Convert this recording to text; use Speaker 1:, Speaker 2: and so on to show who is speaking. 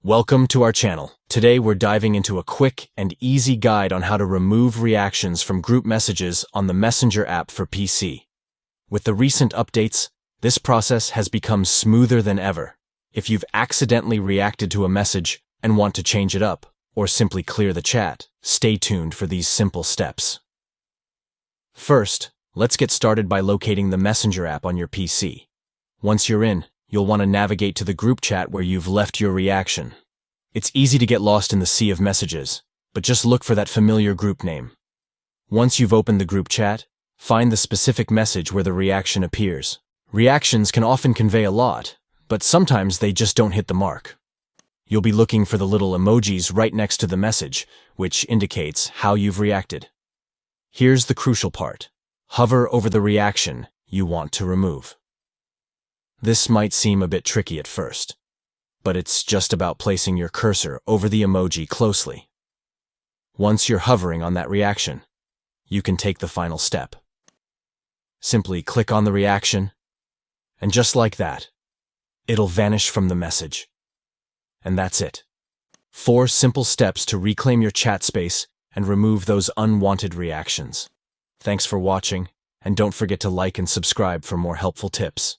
Speaker 1: Welcome to our channel. Today we're diving into a quick and easy guide on how to remove reactions from group messages on the Messenger app for PC. With the recent updates, this process has become smoother than ever. If you've accidentally reacted to a message and want to change it up, or simply clear the chat, stay tuned for these simple steps. First, let's get started by locating the Messenger app on your PC. Once you're in, you'll want to navigate to the group chat where you've left your reaction. It's easy to get lost in the sea of messages, but just look for that familiar group name. Once you've opened the group chat, find the specific message where the reaction appears. Reactions can often convey a lot, but sometimes they just don't hit the mark. You'll be looking for the little emojis right next to the message, which indicates how you've reacted. Here's the crucial part. Hover over the reaction you want to remove. This might seem a bit tricky at first, but it's just about placing your cursor over the emoji closely. Once you're hovering on that reaction, you can take the final step. Simply click on the reaction, and just like that, it'll vanish from the message. And that's it. 4 simple steps to reclaim your chat space and remove those unwanted reactions. Thanks for watching, and don't forget to like and subscribe for more helpful tips.